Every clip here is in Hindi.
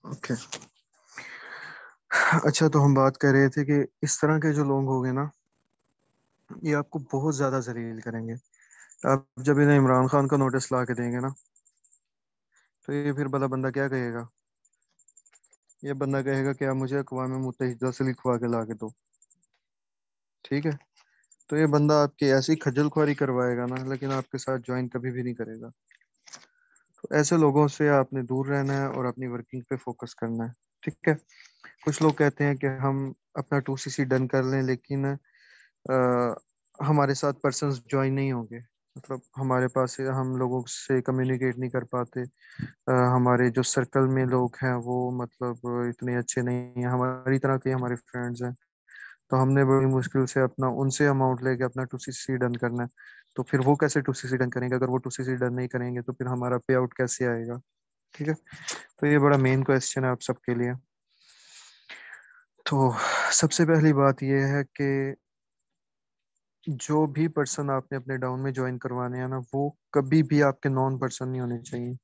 ओके। अच्छा, तो हम बात कर रहे थे कि इस तरह के जो लोग होंगे ना, ये आपको बहुत ज्यादा जलील करेंगे। आप जब इन्हें इमरान खान का नोटिस ला के देंगे ना, तो ये फिर भला बंदा क्या कहेगा? ये बंदा कहेगा कि आप मुझे अक़वाम मुत्तहिदा से लिखवा के ला के दो। ठीक है। तो ये बंदा आपकी ऐसी खज्जल खुआरी करवाएगा ना, लेकिन आपके साथ ज्वाइन कभी भी नहीं करेगा। तो ऐसे लोगों से आपने दूर रहना है और अपनी वर्किंग पे फोकस करना है। ठीक है। कुछ लोग कहते हैं कि हम अपना 2CC डन कर लें, लेकिन हमारे साथ पर्सन्स ज्वाइन नहीं होंगे। मतलब हमारे पास से हम लोगों से कम्युनिकेट नहीं कर पाते। हमारे जो सर्कल में लोग हैं वो मतलब इतने अच्छे नहीं हैं हमारी तरह के, हमारे फ्रेंड्स हैं। तो हमने बड़ी मुश्किल से अपना उनसे अमाउंट लेके अपना 2CC डन करना है। तो फिर वो कैसे 2CC डन करेंगे? अगर वो 2CC डन नहीं करेंगे तो फिर हमारा पे आउट कैसे आएगा? ठीक है। तो ये बड़ा मेन क्वेश्चन है आप सबके लिए। तो सबसे पहली बात ये है कि जो भी पर्सन आपने अपने डाउन में ज्वाइन करवाने हैं ना, वो कभी भी आपके नॉन पर्सन नहीं होने चाहिए।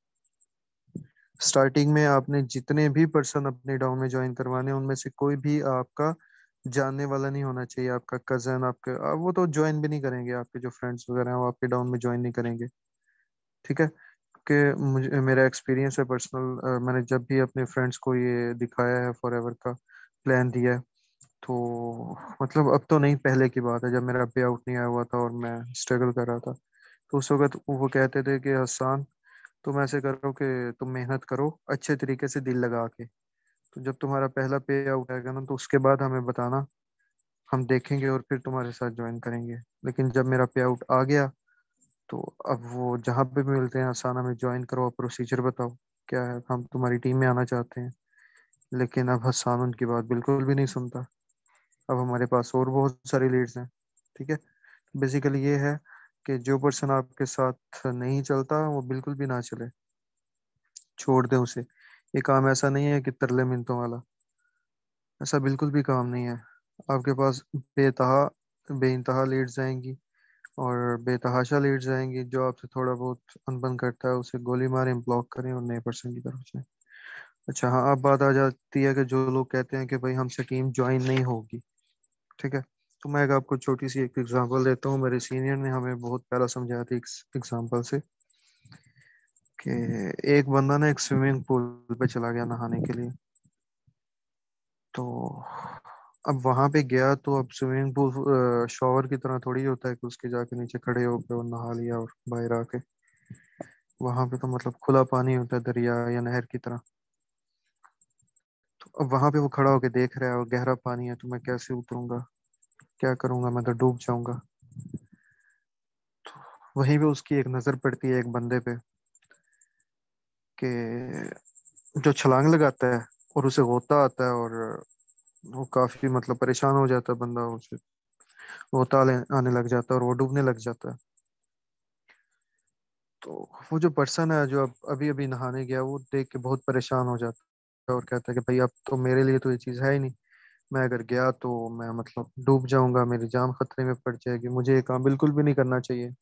स्टार्टिंग में आपने जितने भी पर्सन अपने डाउन में ज्वाइन करवाने हैं, उनमें से कोई भी आपका जानने वाला नहीं होना चाहिए। आपका कजन, आपके वो तो ज्वाइन भी नहीं करेंगे। आपके जो फ्रेंड्स वगैरह हैं वो आपके डाउन में ज्वाइन नहीं करेंगे। ठीक है। कि मुझे मेरा एक्सपीरियंस है पर्सनल, मैंने जब भी अपने फ्रेंड्स को ये दिखाया है फॉर एवर का प्लान दिया है, तो मतलब अब तो नहीं, पहले की बात है जब मेरा पे आउट नहीं आया हुआ था और मैं स्ट्रगल कर रहा था। तो उस वक्त वो कहते थे कि हसान, तुम ऐसे करो कि तुम मेहनत करो अच्छे तरीके से दिल लगा के। तो जब तुम्हारा पहला पे आउट आएगा ना, तो उसके बाद हमें बताना, हम देखेंगे और फिर तुम्हारे साथ ज्वाइन करेंगे। लेकिन जब मेरा पे आउट आ गया, तो अब वो जहाँ पे भी मिलते हैं, हसान हमें ज्वाइन करो, प्रोसीजर बताओ क्या है, हम तुम्हारी टीम में आना चाहते हैं। लेकिन अब हसान उनकी बात बिल्कुल भी नहीं सुनता। अब हमारे पास और बहुत सारी लीड्स हैं। ठीक है। बेसिकली ये है कि जो पर्सन आपके साथ नहीं चलता वो बिल्कुल भी ना चले, छोड़ दे उसे। ये काम ऐसा नहीं है कि तरले मिनटों वाला, ऐसा बिल्कुल भी काम नहीं है। आपके पास बेतहा बेइंतहा लीड्स आएंगी और बेतहाशा लीड्स आएंगी। जो आपसे थोड़ा बहुत अनबन करता है उसे गोली मारें, ब्लॉक करें और नए पर्सन की तरफ जाएं। अच्छा हाँ, अब बात आ जाती है कि जो लोग कहते हैं कि भाई हमसे टीम ज्वाइन नहीं होगी। ठीक है। तो मैं एक आपको छोटी सी एक एग्जांपल देता हूँ। मेरे सीनियर ने हमें बहुत प्यारा समझाया था एग्जांपल से, कि एक बंदा ना एक स्विमिंग पूल पे चला गया नहाने के लिए। तो अब वहां पे गया तो अब स्विमिंग पूल शॉवर की तरह थोड़ी होता है कि उसके जाके नीचे खड़े होके और नहा लिया और बाहर आके। वहां पे तो मतलब खुला पानी होता है, दरिया या नहर की तरह। तो अब वहां पे वो खड़ा होके देख रहा है और गहरा पानी है, तो मैं कैसे उतरूंगा, क्या करूंगा? मैं तो डूब जाऊंगा। वहीं पे उसकी एक नजर पड़ती है एक बंदे पे, कि जो छलांग लगाता है और उसे गोता आता है, और वो काफी मतलब परेशान हो जाता है बंदा, उसे गोता आने लग जाता है और वो डूबने लग जाता है। तो वो जो पर्सन है जो अब अभी अभी नहाने गया, वो देख के बहुत परेशान हो जाता है और कहता है कि भाई अब तो मेरे लिए तो ये चीज़ है ही नहीं। मैं अगर गया तो मैं मतलब डूब जाऊंगा, मेरी जान खतरे में पड़ जाएगी, मुझे ये काम बिल्कुल भी नहीं करना चाहिए।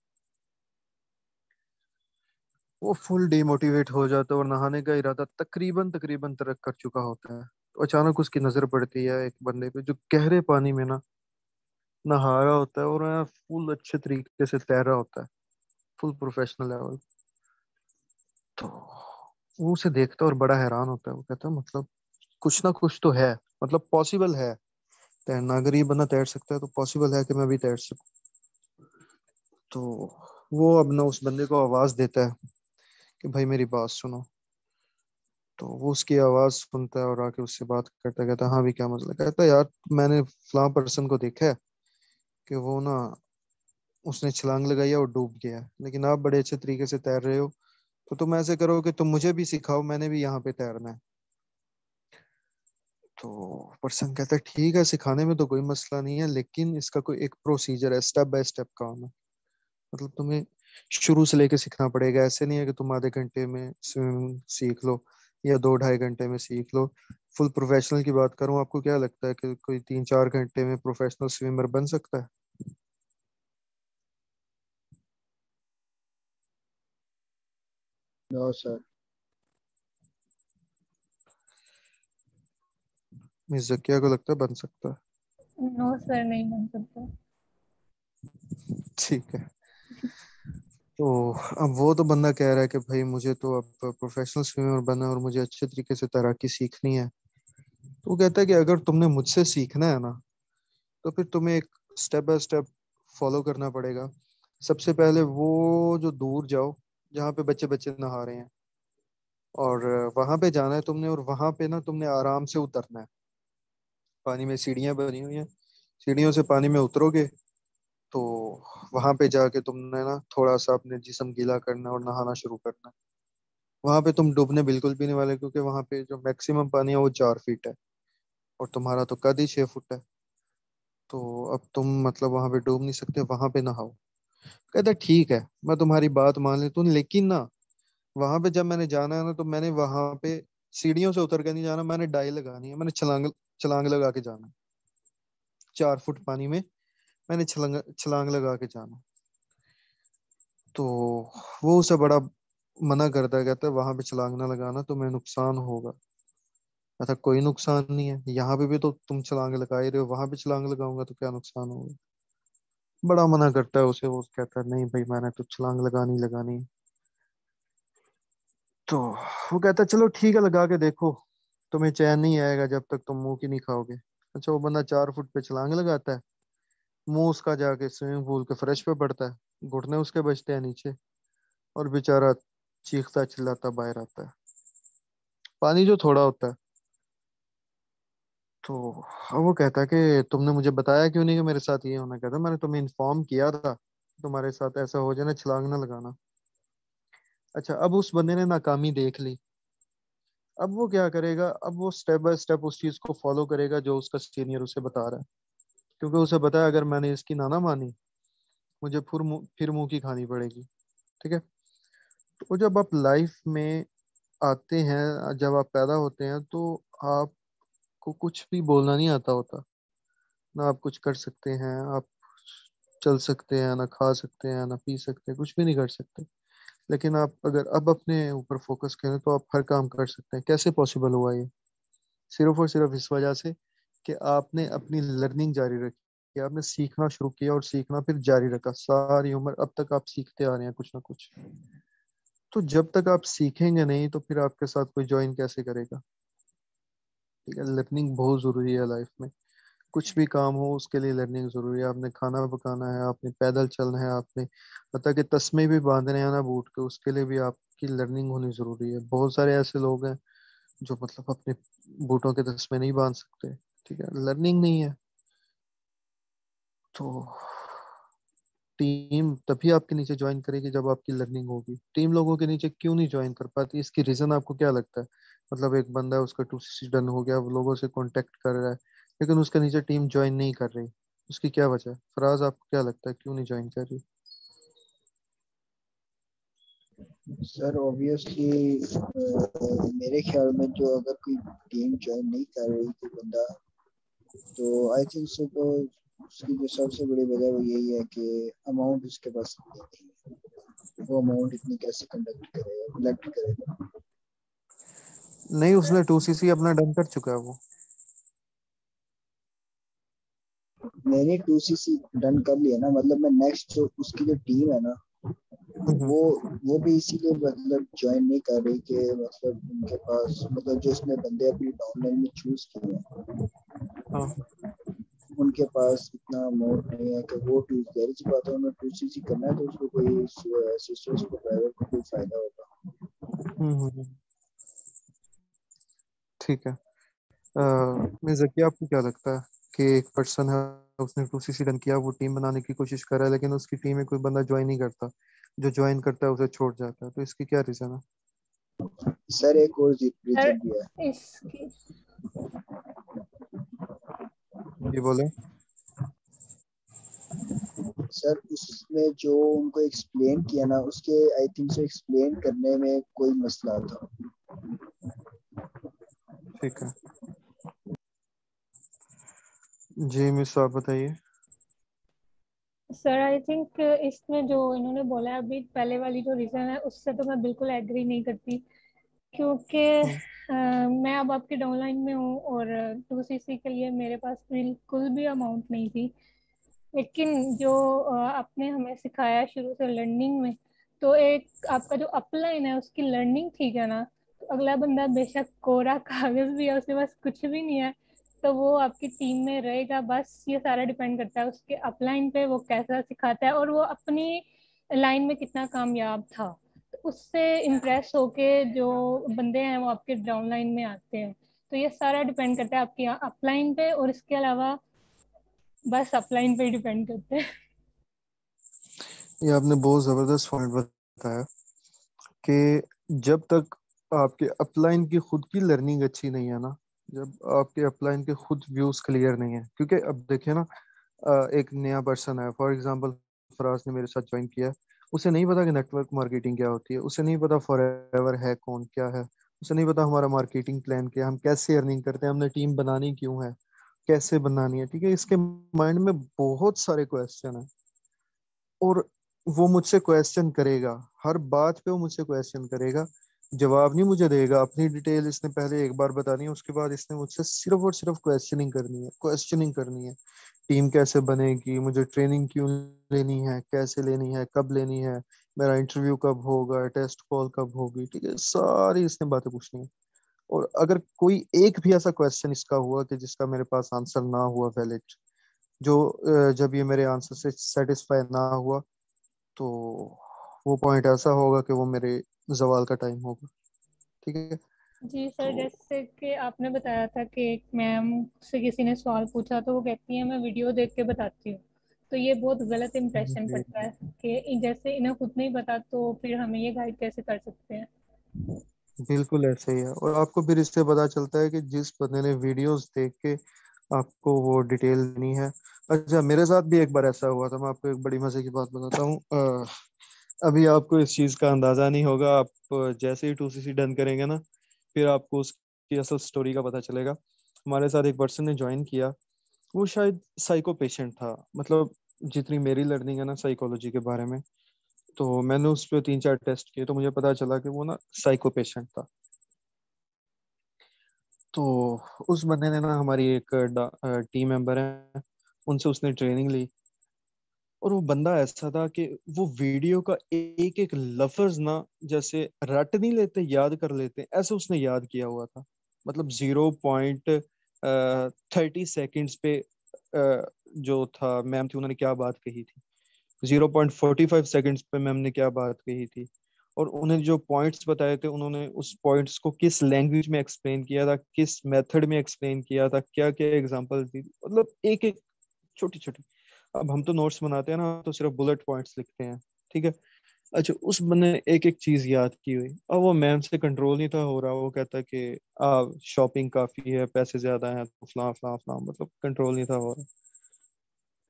वो फुल डिमोटिवेट हो जाता है और नहाने का इरादा तकरीबन तकरीबन तरक कर चुका होता है। तो अचानक उसकी नजर पड़ती है एक बंदे पे जो गहरे पानी में ना नहा रहा होता है और फुल अच्छे तरीके से तैर रहा होता है, फुल प्रोफेशनल लेवल। तो वो उसे देखता है और बड़ा हैरान होता है। वो कहता है मतलब कुछ ना कुछ तो है, मतलब पॉसिबल है तैरना। अगर ये बंदा तैर सकता है तो पॉसिबल है कि मैं भी तैर सकूं। तो वो अब ना उस बंदे को आवाज देता है कि भाई मेरी बात सुनो। तो वो उसकी आवाज सुनता है और आके उससे बात करता है। कहता है हाँ भी क्या मसला? कहता है यार, मैंने फलां पर्सन को देखा है कि वो ना, उसने छलांग लगाई है और डूब गया है, लेकिन आप बड़े अच्छे तरीके से तैर रहे हो। तो तुम ऐसे करो कि तुम मुझे भी सिखाओ, मैंने भी यहाँ पे तैरना है। तो पर्सन कहता है ठीक है, सिखाने में तो कोई मसला नहीं है, लेकिन इसका कोई एक प्रोसीजर है, स्टेप बाय स्टेप काम है। मतलब तुम्हें शुरू से लेके सीखना पड़ेगा। ऐसे नहीं है कि तुम आधे घंटे में स्विमिंग सीख लो या 2 ढाई घंटे में सीख लो। फुल प्रोफेशनल की बात करूं, आपको क्या लगता है कि कोई 3 4 घंटे में प्रोफेशनल स्विमर बन सकता है? No sir. मिस जकिया को लगता है बन सकता है? नो सर, नहीं बन सकता। ठीक है। तो अब वो तो बंदा कह रहा है कि भाई मुझे तो अब प्रोफेशनल स्विमर बनना है और मुझे अच्छे तरीके से तैराकी सीखनी है। तो वो कहता है कि अगर तुमने मुझसे सीखना है ना, तो फिर तुम्हें एक स्टेप बाय स्टेप फॉलो करना पड़ेगा। सबसे पहले वो जो दूर जाओ जहाँ पे बच्चे बच्चे नहा रहे हैं, और वहां पे जाना है तुमने, और वहां पे ना तुमने आराम से उतरना है। पानी में सीढ़ियां बनी हुई हैं, सीढ़ियों से पानी में उतरोगे तो वहां पे जाके तुमने ना थोड़ा सा अपने जिस्म गीला करना और नहाना शुरू करना है। वहां पे तुम डूबने बिल्कुल भी नहीं वाले, क्योंकि वहां पे जो मैक्सिमम पानी है वो 4 फीट है, और तुम्हारा तो कद ही 6 फुट है। तो अब तुम मतलब वहां पे डूब नहीं सकते, वहां पे नहाओ। कहता ठीक है, मैं तुम्हारी बात मान लेता हूँ, लेकिन ना वहां पे जब मैंने जाना है ना, तो मैंने वहां पे सीढ़ियों से उतर के नहीं जाना, मैंने डाई लगानी है, मैंने छलांग छलांग लगा के जाना है। 4 फुट पानी में मैंने छलांग छलांग लगा के जाना। तो वो उसे बड़ा मना करता है, कहता है वहां पे छलांग ना लगाना, तुम्हें नुकसान होगा। ऐसा कोई नुकसान नहीं है, यहाँ पे भी तो तुम छलांग लगा ही रहे हो, वहां पे छलांग लगाऊंगा तो क्या नुकसान होगा। बड़ा मना करता है उसे, वो कहता है नहीं भाई मैंने तो छलांग लगानी ही लगानी है। तो वो कहता है चलो ठीक है, लगा के देखो, तुम्हें चैन नहीं आएगा जब तक तुम मुंह की नहीं खाओगे। अच्छा, वो बंदा 4 फुट पे छलांग लगाता है, मुंह उसका जाके स्विमिंग पूल के फ्रेश पे पड़ता है, घुटने उसके बचते हैं नीचे, और बेचारा चीखता चिल्लाता बाहर आता है। पानी जो थोड़ा होता है। तो अब वो कहता है कि तुमने मुझे बताया क्यों नहीं कि मेरे साथ ये होना। कहता मैंने तुम्हें इन्फॉर्म किया था, तुम्हारे साथ ऐसा हो जाए ना, छलांग ना लगाना। अच्छा, अब उस बंदे ने नाकामी देख ली। अब वो क्या करेगा, अब वो स्टेप बाय स्टेप उस चीज को फॉलो करेगा जो उसका सीनियर उसे बता रहा है, क्योंकि उसे पता है अगर मैंने इसकी ना मानी, मुझे फिर मुंह की खानी पड़ेगी। ठीक है। तो जब आप लाइफ में आते हैं, जब आप पैदा होते हैं, तो आपको कुछ भी बोलना नहीं आता होता। ना आप कुछ कर सकते हैं, आप चल सकते हैं ना, खा सकते हैं ना, पी सकते हैं, कुछ भी नहीं कर सकते। लेकिन आप अगर अब अपने ऊपर फोकस करें तो आप हर काम कर सकते हैं। कैसे पॉसिबल हुआ ये? सिर्फ और सिर्फ इस वजह से कि आपने अपनी लर्निंग जारी रखी, आपने सीखना शुरू किया और सीखना फिर जारी रखा। सारी उम्र अब तक आप सीखते आ रहे हैं कुछ ना कुछ। तो जब तक आप सीखेंगे नहीं तो फिर आपके साथ कोई ज्वाइन कैसे करेगा? ठीक है, लर्निंग बहुत जरूरी है लाइफ में। कुछ भी काम हो उसके लिए लर्निंग जरूरी है। आपने खाना पकाना है, आपने पैदल चलना है, आपने पता कि तस्मे भी बांधने हैं ना बूट के, उसके लिए भी आपकी लर्निंग होनी जरूरी है। बहुत सारे ऐसे लोग हैं जो मतलब अपने बूटों के तस्मे नहीं बांध सकते। ठीक है, लर्निंग नहीं है। तो टीम तभी आपके नीचे ज्वाइन करेगी जब आपकी लर्निंग होगी। टीम लोगों के नीचे क्यों नहीं ज्वाइन कर पाती, इसकी रीजन आपको क्या लगता है? मतलब एक बंदा है, उसका 2CC डन हो गया, वो लोगों से कांटेक्ट कर रहा है, लेकिन उसके नीचे टीम ज्वाइन नहीं कर रही। उसकी क्या वजह है? फराज, आपको क्या लगता है क्यों नहीं ज्वाइन कर रही? सर ऑब्वियसली मेरे ख्याल में जो अगर कोई टीम ज्वाइन नहीं कर रही कोई बंदा, तो आई थिंक सो तो उसकी जो सबसे बड़ी वजह वो यही है कि अमाउंट उसके पास नहीं है। वो अमाउंट इतनी कैसे कंडक्ट करेगा, कलेक्ट करेगा। नहीं, उसने 2CC अपना डन कर चुका है वो। मैंने 2CC डन कर लिया ना, मतलब मैं नेक्स्ट जो उसकी जो टीम है ना, हम्म। वो वो भी इसीलिए मतलब ज्वाइन नहीं कर रही कि मतलब उनके पास मतलब जो उसने बंदे अपनी डाउनलाइन में चूज किए हैं, हाँ। उनके पास इतना अमाउंट नहीं है कि वो टू जाहिर सी बात है, उन्हें 2CC करना है तो उसको कोई सिस्टर्स को प्राइवेट को कोई फायदा होगा। हम्म। ठीक है। मैं जकिया, आपको क्या लगता है कि एक पर्सन है, उसने 2CC डन किया, वो टीम बनाने की कोशिश कर रहा है, लेकिन उसकी टीम में कोई बंदा ज्वाइन नहीं करता, जो ज्वाइन करता है उसे छोड़ जाता है, तो इसकी क्या रीजन है? सर एक और सर रीजन भी है। इसकी ये बोले। सर उसमें जो उनको एक्सप्लेन किया ना, उसके आई थिंक से एक्सप्लेन करने में कोई मसला था। ठीक है। जी मिस, आप बताइए। सर आई थिंक इसमें जो इन्होंने बोला है अभी, पहले वाली जो रीजन है उससे तो मैं बिल्कुल एग्री नहीं करती। क्योंकि क्यों? मैं अब आपके डाउनलाइन में हूँ और 2cc के लिए मेरे पास बिल्कुल भी अमाउंट नहीं थी। लेकिन जो आपने हमें सिखाया शुरू से लर्निंग में, तो एक आपका जो अपलाइन है उसकी लर्निंग ठीक है ना, तो अगला बंदा बेशक कोरा कागज भी है, उसके पास कुछ भी नहीं है, तो वो आपकी टीम में रहेगा। बस ये सारा डिपेंड करता है उसके अपलाइन पे, वो कैसा सिखाता है और वो अपनी लाइन में कितना कामयाब था। तो उससे इम्प्रेस होके जो बंदे हैं वो आपके डाउन लाइन में आते हैं। तो ये सारा डिपेंड करता है आपकी अपलाइन पे, और इसके अलावा बस अपलाइन पे ही डिपेंड करते हैं। ये आपने बहुत जबरदस्त पॉइंट बताया कि जब तक आपके अपलाइन की खुद की लर्निंग अच्छी नहीं है ना, जब आपके अपलाइन के खुद व्यूज क्लियर नहीं है, क्योंकि अब देखिए ना, एक नया पर्सन है, फॉर एग्जांपल फराज ने मेरे साथ ज्वाइन किया है, उसे नहीं पता कि नेटवर्क मार्केटिंग क्या होती है, उसे नहीं पता फॉरएवर है कौन क्या है, उसे नहीं पता हमारा मार्केटिंग प्लान क्या है, हम कैसे अर्निंग करते हैं, हमने टीम बनानी क्यों है, कैसे बनानी है, ठीक है। इसके माइंड में बहुत सारे क्वेश्चन है, और वो मुझसे क्वेश्चन करेगा, हर बात पे वो मुझसे क्वेश्चन करेगा, जवाब नहीं मुझे देगा। अपनी डिटेल इसने पहले एक बार बतानी है, उसके बाद इसने मुझसे सिर्फ और सिर्फ क्वेश्चनिंग करनी है, क्वेश्चनिंग करनी है। टीम कैसे बनेगी, मुझे ट्रेनिंग क्यों लेनी है, कैसे लेनी है, कब लेनी है, मेरा इंटरव्यू कब होगा, टेस्ट कॉल कब होगी, ठीक है, सारी इसने बातें पूछनी है। और अगर कोई एक भी ऐसा क्वेश्चन इसका हुआ कि जिसका मेरे पास आंसर ना हुआ वैलिड, जो जब ये मेरे आंसर से सेटिस्फाई ना हुआ, तो वो पॉइंट ऐसा होगा कि वो मेरे जवाल का टाइम होगा, ठीक है। जी सर, तो जैसे कि आपने बताया था कि एक मैम से किसी ने सवाल पूछा तो वो कहती है मैं वीडियो देख के बताती हूँ, तो ये बहुत गलत इंप्रेशन जी, पड़ता है कि जैसे इन्हें खुद नहीं पता तो फिर हमें ये गाइड कैसे कर सकते हैं। बिल्कुल ऐसे ही है। और आपको फिर इससे पता चलता है कि जिस बंदे ने वीडियोस देख के आपको वो डिटेल देनी है। अच्छा, मेरे साथ भी एक बार ऐसा हुआ था, मैं आपको एक बड़ी मजे की बात बताता हूँ। अभी आपको इस चीज का अंदाजा नहीं होगा, आप जैसे ही 2cc डन करेंगे ना, फिर आपको उसकी असल स्टोरी का पता चलेगा। हमारे साथ एक पर्सन ने ज्वाइन किया, वो शायद साइको पेशेंट था, मतलब जितनी मेरी लर्निंग है ना साइकोलॉजी के बारे में, तो मैंने उस पर 3-4 टेस्ट किए, तो मुझे पता चला कि वो ना साइको पेशेंट था। तो उस बंदे ने ना, हमारी एक टीम मेंबर है, उनसे उसने ट्रेनिंग ली, और वो बंदा ऐसा था कि वो वीडियो का एक एक लफ्ज ना, जैसे रट नहीं लेते, याद कर लेते, ऐसे उसने याद किया हुआ था। मतलब 0.30 सेकेंड्स पे जो था, मैम थी उन्होंने क्या बात कही थी, 0.45 सेकेंड्स पे मैम ने क्या बात कही थी, और उन्हें जो पॉइंट्स बताए थे, उन्होंने उस पॉइंट्स को किस लैंग्वेज में एक्सप्लेन किया था, किस मेथड में एक्सप्लेन किया था, क्या क्या एग्जांपल दी, मतलब एक एक छोटी छोटी। अब हम तो नोट्स बनाते हैं ना, तो सिर्फ बुलेट पॉइंट्स लिखते हैं, ठीक है। अच्छा, उस बंदे ने एक एक चीज याद की हुई, और वो मैम से कंट्रोल नहीं था हो रहा, वो कहता कि शॉपिंग काफी है, पैसे ज्यादा हैं, तो फलां फलां फलां, मतलब कंट्रोल नहीं था हो रहा।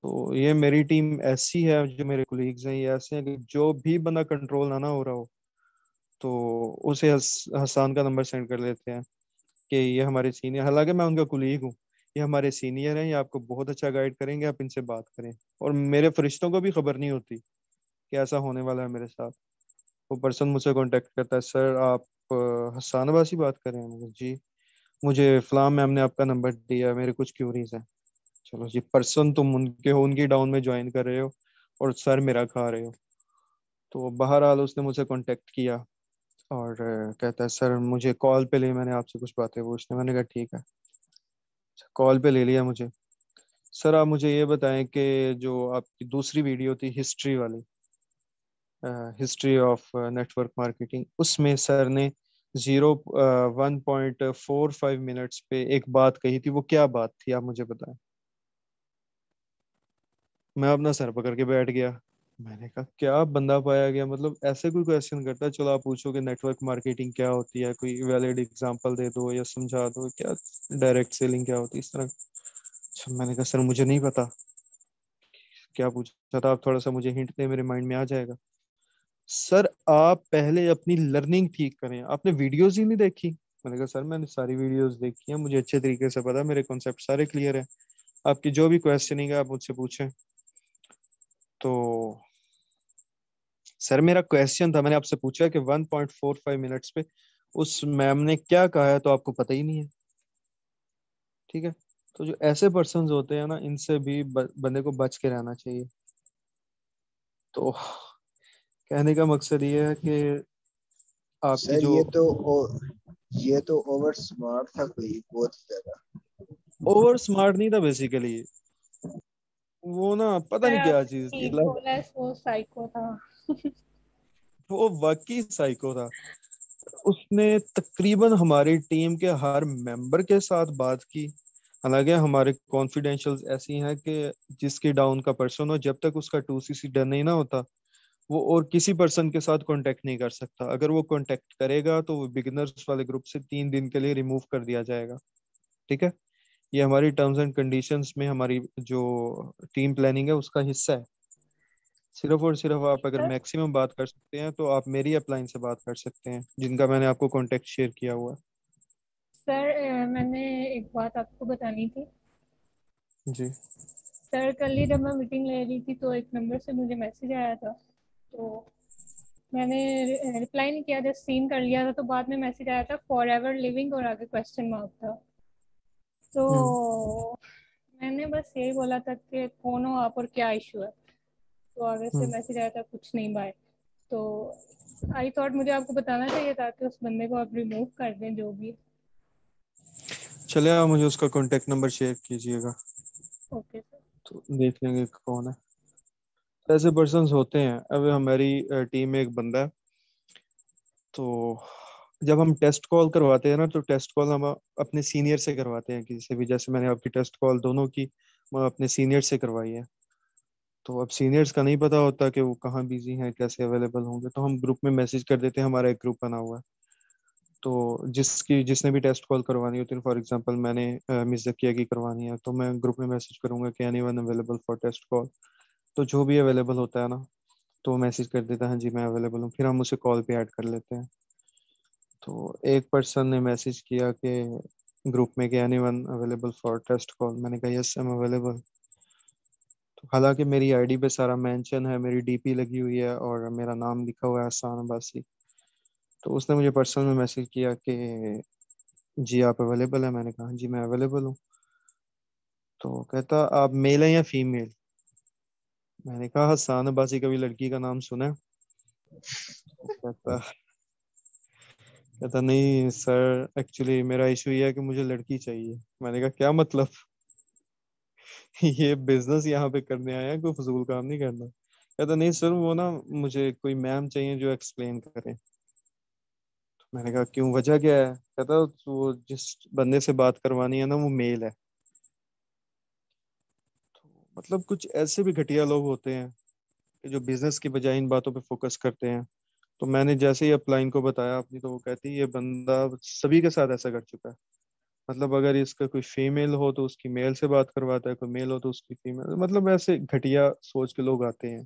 तो ये मेरी टीम ऐसी है, जो मेरे कोलीग्स हैं ये ऐसे हैं कि जो भी बंदा कंट्रोल ना हो रहा हो, तो उसे हसान का नंबर सेंड कर देते हैं कि ये हमारे सीनियर, हालांकि मैं उनका कुलीग हूँ, ये हमारे सीनियर हैं, ये आपको बहुत अच्छा गाइड करेंगे, आप इनसे बात करें। और मेरे फरिश्तों को भी खबर नहीं होती कि ऐसा होने वाला है मेरे साथ। वो पर्सन मुझसे कांटेक्ट करता है, सर आप हसान अब्बास से बात कर रहे हैं? मैंने कहा, जी, मुझे फलाम मैम ने आपका नंबर दिया, मेरे कुछ क्यूरीज हैं। चलो जी, पर्सन तुम उनके हो, उनकी डाउन में ज्वाइन कर रहे हो, और सर मेरा खा रहे हो। तो बहरहाल उसने मुझसे कांटेक्ट किया, और कहता है सर मुझे कॉल पे ले, मैंने आपसे कुछ बातें पूछनी। मैंने कहा ठीक है। कॉल पे ले लिया मुझे। सर आप मुझे ये बताएं कि जो आपकी दूसरी वीडियो थी हिस्ट्री वाली, हिस्ट्री ऑफ नेटवर्क मार्केटिंग, उसमें सर ने 1.45 मिनट्स पे एक बात कही थी, वो क्या बात थी आप मुझे बताएं। मैं अपना सर पकड़ के बैठ गया। मैंने कहा क्या बंदा पाया गया, मतलब ऐसे कोई क्वेश्चन करता है, चलो आप पूछो कि नेटवर्क मार्केटिंग क्या होती है, कोई वैलिड एग्जांपल दे दो या समझा दो, क्या डायरेक्ट सेलिंग क्या होती है, इस तरह। अच्छा, मैंने कहा सर मुझे नहीं पता, क्या पूछा था आप, थोड़ा सा मुझे हिंट दे, मेरे माइंड में आ जाएगा। सर आप पहले अपनी लर्निंग ठीक करें, आपने वीडियोस ही नहीं देखी। मैंने कहा सर मैंने सारी वीडियोस देखी हैं, मुझे अच्छे तरीके से पता है, मेरे कॉन्सेप्ट सारे क्लियर हैं, आपकी जो भी क्वेश्चनिंग है आप मुझसे पूछें। तो सर मेरा क्वेश्चन था, मैंने आपसे पूछा कि 1.45 मिनट्स पे उस मैम ने क्या कहा है तो आपको पता ही नहीं है। ठीक है। तो जो ऐसे पर्सन होते हैं ना, इनसे भी बंदे को बच के रहना चाहिए। तो कहने का मकसद ये है कि आपकी सर जो ये तो ओवर स्मार्ट था कोई बहुत ज्यादा। ओवर स्मार्ट नहीं था बेसिकली, वो ना पता सर नहीं क्या आपने चीज थी ठीक बोला है, वो साइको था। वो वाकई साइको था। उसने तकरीबन हमारी टीम के हर मेंबर के साथ बात की। हालांकि हमारे कॉन्फिडेंशियल्स ऐसी हैं कि जिसकी डाउन का पर्सन हो, जब तक उसका 2CC डन नहीं ना होता, वो और किसी पर्सन के साथ कांटेक्ट नहीं कर सकता। अगर वो कांटेक्ट करेगा तो वो बिगिनर्स वाले ग्रुप से 3 दिन के लिए रिमूव कर दिया जाएगा। ठीक है। ये हमारी टर्म्स एंड कंडीशंस में हमारी जो टीम प्लानिंग है उसका हिस्सा है। सिर्फ और सिर्फ आप अगर सर मैक्सिमम बात कर सकते हैं तो आप मेरी अपलाइन से बात कर सकते हैं, जिनका मैंने आपको कांटेक्ट शेयर किया हुआ सर मैंने एक बात आपको बतानी थी। है। जी। सर कल ही जब मैं मीटिंग ले रही थी तो एक नंबर से मुझे मैसेज आया था, तो मैंने रिप्लाई नहीं किया, जस्ट सीन कर लिया था। तो बाद में मैसेज आया था फॉर एवर लिविंग और आगे क्वेश्चन मार्क था। हम्म। तो मैंने बस यही बोला था कि कौन हो आप और क्या इशू है। तो आगे से हम्म। मैसेज आया था कुछ नहीं बाय। तो आई थॉट मुझे आपको बताना चाहिए ताकि उस बंदे को आप रिमूव कर दें जो भी। चले, आप मुझे उसका कांटेक्ट नंबर शेयर कीजिएगा ओके सर। तो देख लेंगे कौन है। ऐसे पर्सन होते हैं। अब हमारी टीम में एक बंदा है। तो जब हम टेस्ट कॉल करवाते हैं ना, तो टेस्ट कॉल हम अपने सीनियर से करवाते हैं, किसी से भी। जैसे मैंने आपकी टेस्ट कॉल दोनों की मैं अपने सीनियर से करवाई है। तो अब सीनियर्स का नहीं पता होता कि वो कहाँ बिजी हैं, कैसे अवेलेबल होंगे, तो हम ग्रुप में मैसेज कर देते हैं। हमारा एक ग्रुप बना हुआ है। तो जिसने भी टेस्ट कॉल करवानी होती है, फॉर एग्जांपल मैंने मिस जकिया की करवानी है, तो मैं ग्रुप में मैसेज करूंगा कि anyone available for test call. तो जो भी अवेलेबल होता है ना, तो मैसेज कर देता है हाँ जी मैं अवेलेबल हूँ, फिर हम उसे कॉल पे ऐड कर लेते हैं। तो एक पर्सन ने मैसेज किया कि ग्रुप में कि anyone available for test call. मैंने कहा यस आई एम अवेलेबल। तो हालांकि मेरी आईडी पे सारा मेंशन है, मेरी डीपी लगी हुई है और मेरा नाम लिखा हुआ है हसान अब्बासी। तो उसने मुझे पर्सनल में मैसेज किया कि जी आप अवेलेबल है। मैंने कहा हाँ जी मैं अवेलेबल हूँ। तो कहता आप मेल है या फीमेल। मैंने कहा हसान अब्बासी, कभी लड़की का नाम सुना है? तो कहता नहीं सर, एक्चुअली मेरा इशू ये है कि मुझे लड़की चाहिए। मैंने कहा क्या मतलब? ये बिजनेस यहाँ पे करने आया है, कोई फजूल काम नहीं करना। कहता नहीं सर, वो ना मुझे कोई मैम चाहिए जो एक्सप्लेन करे। मैंने कहा क्यों, वजह क्या है? कहता वो जिस बंदे से बात करवानी है ना वो मेल है। तो मतलब कुछ ऐसे भी घटिया लोग होते हैं कि जो बिजनेस की बजाय इन बातों पे फोकस करते हैं। तो मैंने जैसे ही अपलाइन को बताया अपनी, तो वो कहती ये बंदा सभी के साथ ऐसा कर चुका है। मतलब अगर इसका कोई फीमेल हो तो उसकी मेल से बात करवाता है, कोई मेल हो तो उसकी फीमेल। मतलब ऐसे घटिया सोच के लोग आते हैं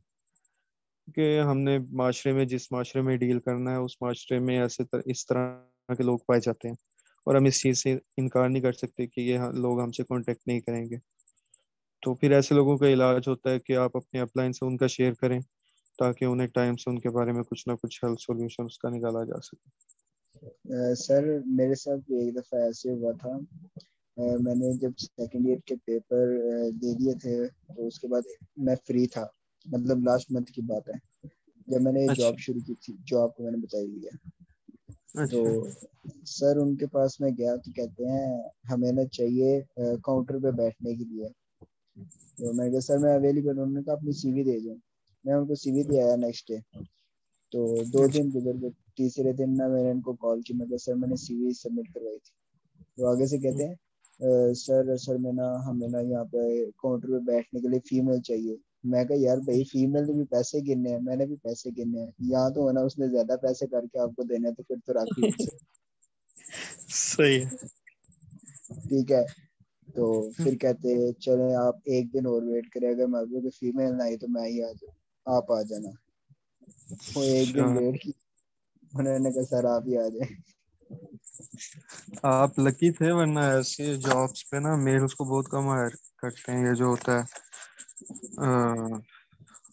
कि हमने माशरे में, जिस माशरे में डील करना है उस माशरे में इस तरह के लोग पाए जाते हैं। और हम इस चीज़ से इनकार नहीं कर सकते कि ये लोग हमसे कांटेक्ट नहीं करेंगे। तो फिर ऐसे लोगों का इलाज होता है कि आप अपने अपलाइन से उनका शेयर करें, ताकि उन्हें टाइम से उनके बारे में कुछ ना कुछ हल सॉल्यूशन उसका निकाला जा सके। सर मेरे साथ भी एक दफ़ा ऐसे हुआ था। मैंने जब सेकेंड ईयर के पेपर दे दिए थे तो उसके बाद मैं फ्री था। मतलब लास्ट मंथ की बात है जब मैंने जॉब अच्छा। शुरू की थी, जो आपको मैंने बताई हुई है। तो अच्छा। सर उनके पास मैं गया तो कहते हैं हमें ना चाहिए काउंटर पे बैठने के लिए। तो मैंने कहा सर मैं अवेलेबल हूँ। उन्होंने कहा अपनी सीवी दे दो। मैं उनको सीवी दे आया नेक्स्ट डे। तो दो अच्छा। दिन गुजर गए। तीसरे दिन ना मैंने इनको कॉल की। मैं कहा सर मैंने सीवी सबमिट करवाई थी। तो आगे से कहते हैं सर सर मैं ना हमें ना यहाँ पे काउंटर पे बैठने के लिए फीमेल चाहिए। मैं कहा यार भाई फीमेल ने भी पैसे गिनने हैं, मैंने भी पैसे गिनने हैं। यहाँ तो है ना उसने ज्यादा पैसे करके आपको देने हैं, तो फिर तो रख ही नहीं सकते। सही है। ठीक है। तो फिर कहते हैं चले आप एक दिन और वेट करें, अगर मैं अभी फीमेल ना आई तो मैं ही आ जाऊँ, आप आ जाना। वो एक दिन अच्छा, वेट की। उन्होंने कहा सर आप ही आ जाए। आप लकी थे, वरना ऐसी जॉब्स पे ना मेल्स को बहुत कम हायर करते हैं। ये जो होता है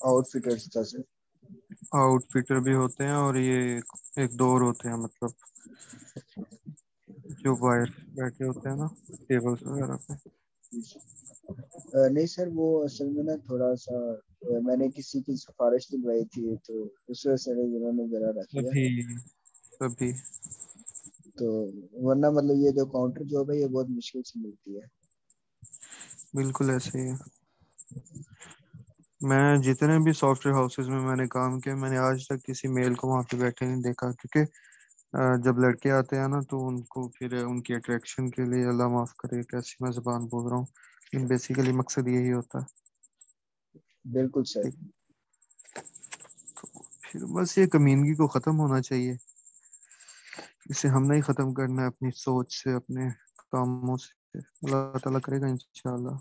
आउटफिटर्स था सर। आउटफिटर भी होते हैं, और ये एक दो और होते हैं मतलब। जो बाहर बैठे होते हैं ना टेबल्स वगैरह पे। नहीं सर, वो असल में ना थोड़ा सा मैंने किसी की सिफारिश दिलवाई थी, तो उस वजह से उन्होंने जरा रख लिया। तभी तभी तो वरना मतलब ये जो काउंटर जॉब है ये बहुत मुश्किल से मिलती है। बिल्कुल ऐसे ही है। मैं जितने भी सॉफ्टवेयर हाउसेज में मैंने काम किया, मैंने आज तक किसी मेल को वहां पे बैठे नहीं देखा, क्योंकि जब लड़के आते हैं ना तो उनको फिर उनकी अट्रैक्शन के लिए, अल्लाह माफ करे कैसी मैं जुबान बोल रहा हूँ, लेकिन बेसिकली मकसद यही होता है। बिल्कुल सर। ठीक। तो फिर बस ये कमीनगी को खत्म होना चाहिए। इसे हमने ही खत्म करना है अपनी सोच से, अपने कामों से। अल्लाह ताला करेगा इंशाल्लाह।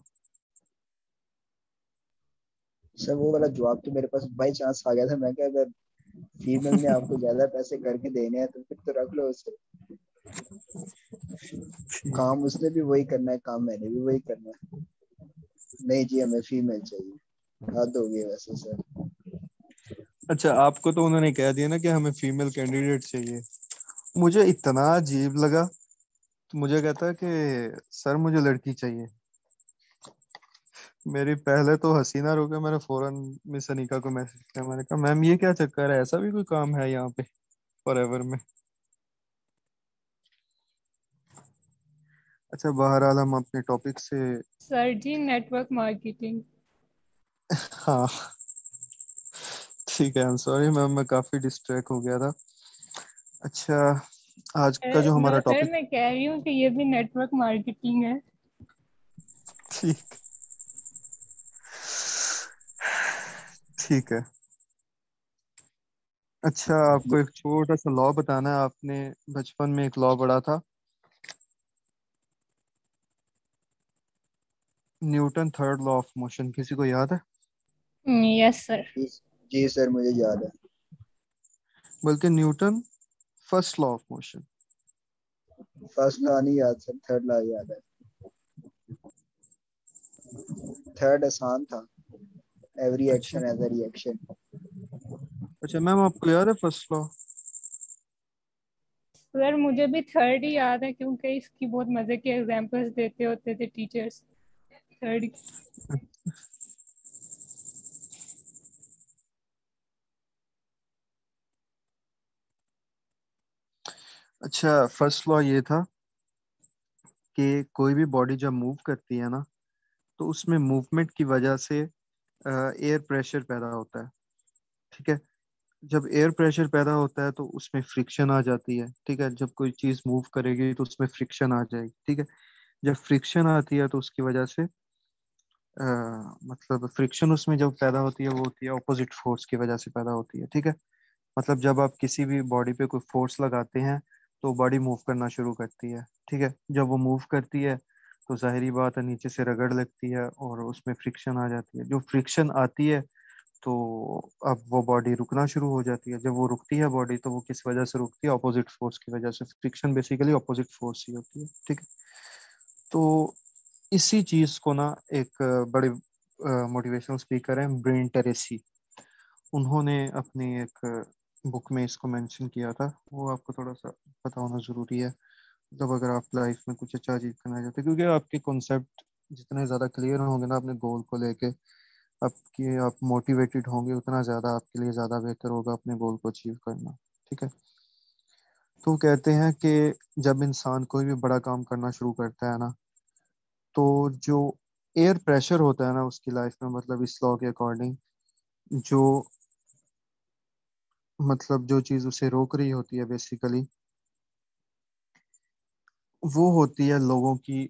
सर वो वाला जवाब तो मेरे पास बाई चांस आ गया था। मैं क्या, अगर फीमेल ने आपको ज्यादा पैसे करके देने हैं तो फिर तो रख लो उसे। ठीक। काम उसने भी वही करना है, काम मैंने भी वही करना है। नहीं जी, हमें फीमेल चाहिए। हद हो गई वैसे सर। अच्छा, आपको तो उन्होंने कह दिया ना कि हमें फीमेल कैंडिडेट चाहिए। मुझे इतना अजीब लगा। तो मुझे कहता है कि सर मुझे लड़की चाहिए। मेरी पहले तो हसीना रुके, मैंने फौरन मिस अनीका को मैसेज किया। मैंने कहा मैम ये क्या चक्कर है, ऐसा भी कोई काम है यहाँ पे फॉरएवर में। अच्छा, बहरहाल हम अपने टॉपिक से। सर जी, नेटवर्क मार्केटिंग। हाँ ठीक है, आई एम सॉरी मैम, मैं काफी डिस्ट्रैक्ट हो गया था। अच्छा, आज का जो नो हमारा सर, टॉपिक। मैं कह रही हूँ कि ये भी नेटवर्क मार्केटिंग है। ठीक। ठीक है। अच्छा, आपको एक छोटा सा लॉ बताना है। आपने बचपन में एक लॉ पढ़ा था, Newton third law of motion, किसी को याद है? Yes sir. जी। जी सर, मुझे याद है। बल्कि Newton first law of motion. First law नहीं याद सर, थर्ड लॉ याद है। थर्ड आसान था। एवरी अच्छा। Action as a reaction. अच्छा मैम, आपको याद है फर्स्ट लॉ? सर मुझे भी थर्ड ही याद है, क्योंकि इसकी बहुत मजे के एग्जांपल्स देते होते थे टीचर्स। थर्ड। अच्छा, फर्स्ट लॉ ये था कि कोई भी बॉडी जब मूव करती है ना, तो उसमें मूवमेंट की वजह से एयर प्रेशर पैदा होता है। ठीक है। जब एयर प्रेशर पैदा होता है तो उसमें फ्रिक्शन आ जाती है। ठीक है, जब कोई चीज मूव करेगी तो उसमें फ्रिक्शन आ जाएगी। ठीक है। जब फ्रिक्शन आती है तो उसकी वजह से अ, मतलब फ्रिक्शन उसमें जब पैदा होती है वो होती है ऑपोजिट फोर्स की वजह से पैदा होती है। ठीक है। मतलब जब आप किसी भी बॉडी पे कोई फोर्स लगाते हैं तो बॉडी मूव करना शुरू करती है। ठीक है। जब वो मूव करती है तो जाहिरी बात है नीचे से रगड़ लगती है और उसमें फ्रिक्शन आ जाती है। जो फ्रिक्शन आती है तो अब वो बॉडी रुकना शुरू हो जाती है। जब वो रुकती है बॉडी, तो वो किस वजह से रुकती है? ऑपोजिट फोर्स की वजह से। फ्रिक्शन बेसिकली ऑपोजिट फोर्स ही होती है। ठीक है। तो इसी चीज को ना एक बड़े मोटिवेशनल स्पीकर हैं, ब्रेन टेरेसी, उन्होंने अपनी एक बुक में इसको मेंशन किया था। वो आपको थोड़ा सा पता होना जरूरी है, मतलब अगर आप लाइफ में कुछ अच्छा अचीव करना चाहते हैं, क्योंकि आपके कॉन्सेप्ट जितने ज्यादा क्लियर होंगे ना अपने गोल को लेके, आपकी आप मोटिवेटेड होंगे, उतना ज्यादा आपके लिए ज्यादा बेहतर होगा अपने गोल को अचीव करना। ठीक है। तो कहते हैं कि जब इंसान कोई भी बड़ा काम करना शुरू करता है ना, तो जो एयर प्रेशर होता है ना उसकी लाइफ में, मतलब इस लॉ के अकॉर्डिंग, जो मतलब जो चीज उसे रोक रही होती है बेसिकली, वो होती है लोगों की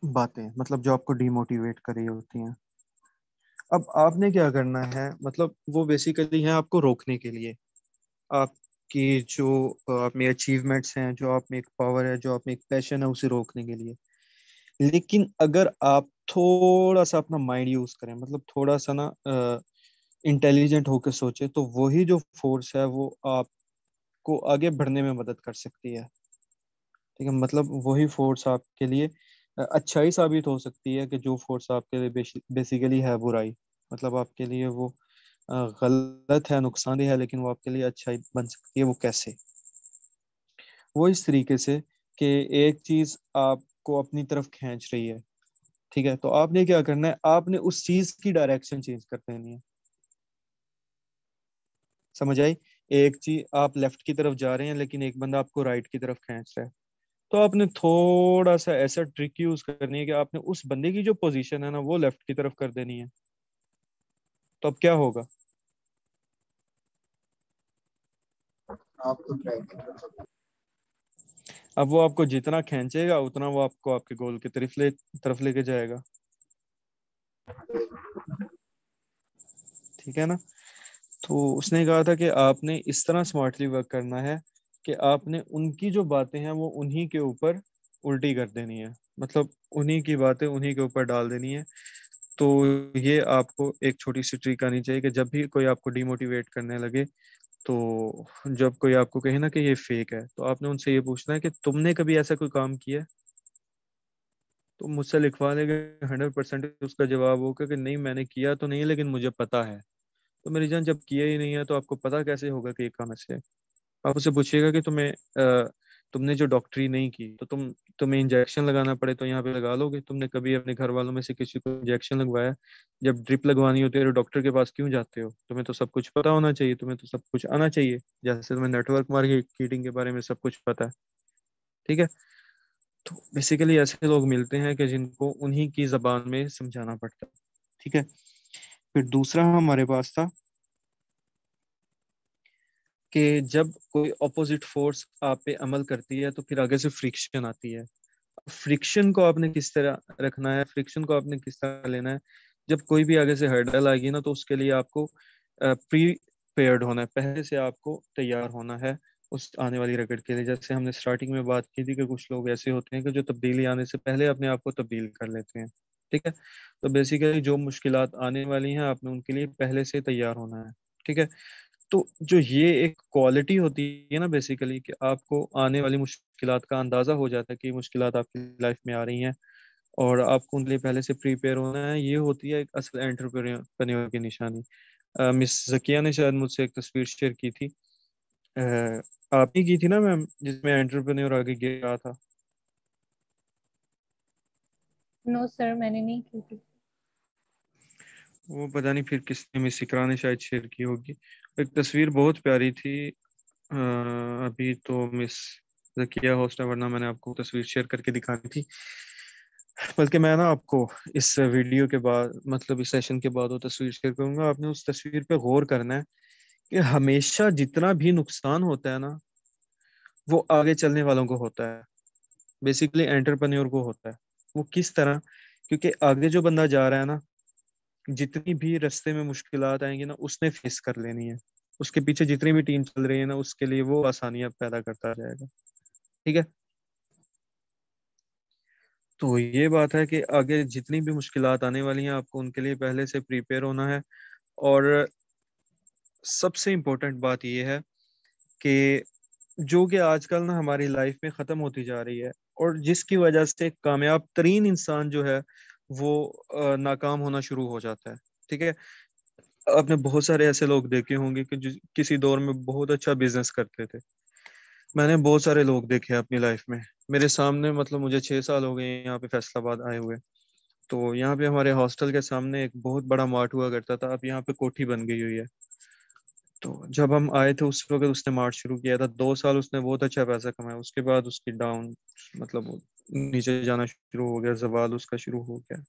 बातें, मतलब जो आपको डिमोटिवेट कर रही होती हैं। अब आपने क्या करना है, मतलब वो बेसिकली है आपको रोकने के लिए। आपकी जो आप में अचीवमेंट्स हैं, जो आप में एक पावर है, जो आप में एक पैशन है, उसे रोकने के लिए। लेकिन अगर आप थोड़ा सा अपना माइंड यूज करें, मतलब थोड़ा सा ना इंटेलिजेंट होकर सोचे, तो वही जो फोर्स है वो आपको आगे बढ़ने में मदद कर सकती है। ठीक है। मतलब वही फोर्स आपके लिए अच्छाई साबित हो सकती है, कि जो फोर्स आपके लिए बेसिकली है बुराई। मतलब आपके लिए वो गलत है, नुकसानदेह है, लेकिन वो आपके लिए अच्छाई बन सकती है। वो कैसे? वो इस तरीके से कि एक चीज आपको अपनी तरफ खींच रही है, ठीक है, तो आपने क्या करना है, आपने उस चीज की डायरेक्शन चेंज कर देनी है। समझ आई? एक चीज आप लेफ्ट की तरफ जा रहे हैं लेकिन एक बंदा आपको राइट की तरफ खींच रहा है, तो आपने थोड़ा सा ऐसा ट्रिक यूज करनी है कि आपने उस बंदे की जो पोजीशन है ना वो लेफ्ट की तरफ कर देनी है। तो अब क्या होगा, आपको ट्राई करना। अब वो आपको जितना खींचेगा उतना वो आपको आपके गोल की तरफ लेके जाएगा। ठीक है ना? तो उसने कहा था कि आपने इस तरह स्मार्टली वर्क करना है कि आपने उनकी जो बातें हैं वो उन्हीं के ऊपर उल्टी कर देनी है, मतलब उन्हीं की बातें उन्हीं के ऊपर डाल देनी है। तो ये आपको एक छोटी सी ट्रिक आनी चाहिए कि जब भी कोई आपको डिमोटिवेट करने लगे, तो जब कोई आपको कहे ना कि ये फेक है, तो आपने उनसे ये पूछना है कि तुमने कभी ऐसा कोई काम किया है? तो मुझसे लिखवा लेंगे 100%, उसका जवाब होगा कि नहीं मैंने किया तो नहीं है लेकिन मुझे पता है। तो मेरी जान, जब किया ही नहीं है तो आपको पता कैसे होगा कि ये काम ऐसे है? आप उससे पूछिएगा कि तुमने जो डॉक्टरी नहीं की तो तुम्हें इंजेक्शन लगाना पड़े तो यहाँ पे लगा लोगे? तुमने कभी अपने घर वालों में से किसी को इंजेक्शन लगवाया? जब ड्रिप लगवानी होती है तो डॉक्टर के पास क्यों जाते हो? तुम्हें तो सब कुछ पता होना चाहिए, तुम्हें तो सब कुछ आना चाहिए, जैसे तुम्हें नेटवर्क मार्केटिंग के बारे में सब कुछ पता है। ठीक है? तो बेसिकली ऐसे लोग मिलते हैं कि जिनको उन्हीं की जबान में समझाना पड़ता है। ठीक है? फिर दूसरा हमारे पास था कि जब कोई अपोजिट फोर्स आप पे अमल करती है तो फिर आगे से फ्रिक्शन आती है। फ्रिक्शन को आपने किस तरह रखना है, फ्रिक्शन को आपने किस तरह लेना है? जब कोई भी आगे से हर्डल आएगी ना, तो उसके लिए आपको प्रीपेयर्ड होना है, पहले से आपको तैयार होना है उस आने वाली रगड़ के लिए। जैसे हमने स्टार्टिंग में बात की थी कि कुछ लोग ऐसे होते हैं कि जो तब्दीली आने से पहले अपने आप को तब्दील कर लेते हैं। ठीक है? तो बेसिकली जो मुश्किलात आने वाली हैं आपने उनके लिए पहले से तैयार होना है। ठीक है? तो जो ये एक क्वालिटी होती है ना बेसिकली, कि आपको आने वाली मुश्किलात का अंदाजा हो जाता है कि मुश्किलात आपकी लाइफ में आ रही हैं और आपको उनके लिए पहले से प्रिपेयर होना है, ये होती है एक असल एंटरप्रेन्योर की निशानी। मिस जकिया ने शायद मुझसे एक तस्वीर शेयर की थी, आप ही की थी ना मैम, जिसमें एंटरप्रेन्योर आगे गिर रहा था। नो सर, मैंने नहीं की थी। वो पता नहीं फिर किसने, मिस इकरा ने शायद शेयर की होगी। एक तस्वीर बहुत प्यारी थी। अभी तो मिस जकिया होस्ट है, वरना मैंने आपको तस्वीर शेयर करके दिखानी थी। बल्कि मैं ना आपको इस वीडियो के बाद, मतलब इस सेशन के बाद वो तस्वीर शेयर करूंगा। आपने उस तस्वीर पे गौर करना है कि हमेशा जितना भी नुकसान होता है ना, वो आगे चलने वालों को होता है, बेसिकली एंटरप्रेन्योर को होता है। वो किस तरह? क्योंकि आगे जो बंदा जा रहा है ना, जितनी भी रास्ते में मुश्किलात आएंगी ना उसने फेस कर लेनी है। उसके पीछे जितनी भी टीम चल रही है ना, उसके लिए वो आसानियां पैदा करता जाएगा। ठीक है? तो ये बात है कि आगे जितनी भी मुश्किलात आने वाली हैं आपको उनके लिए पहले से प्रिपेयर होना है। और सबसे इम्पोर्टेंट बात ये है कि जो कि आजकल ना हमारी लाइफ में ख़त्म होती जा रही है, और जिसकी वजह से कामयाब तरीन इंसान जो है वो नाकाम होना शुरू हो जाता है। ठीक है? आपने बहुत सारे ऐसे लोग देखे होंगे कि जो किसी दौर में बहुत अच्छा बिजनेस करते थे। मैंने बहुत सारे लोग देखे हैं अपनी लाइफ में, मेरे सामने, मतलब मुझे 6 साल हो गए हैं यहाँ पे फैसलाबाद आए हुए। तो यहाँ पे हमारे हॉस्टल के सामने एक बहुत बड़ा मार्ट हुआ करता था, अब यहाँ पे कोठी बन गई हुई है। तो जब हम आए थे उस वक्त उसने मार्ट शुरू किया था, 2 साल उसने बहुत अच्छा पैसा कमाया, उसके बाद उसकी डाउन, मतलब वो नीचे जाना शुरू हो गया, जवाल उसका शुरू हो गया।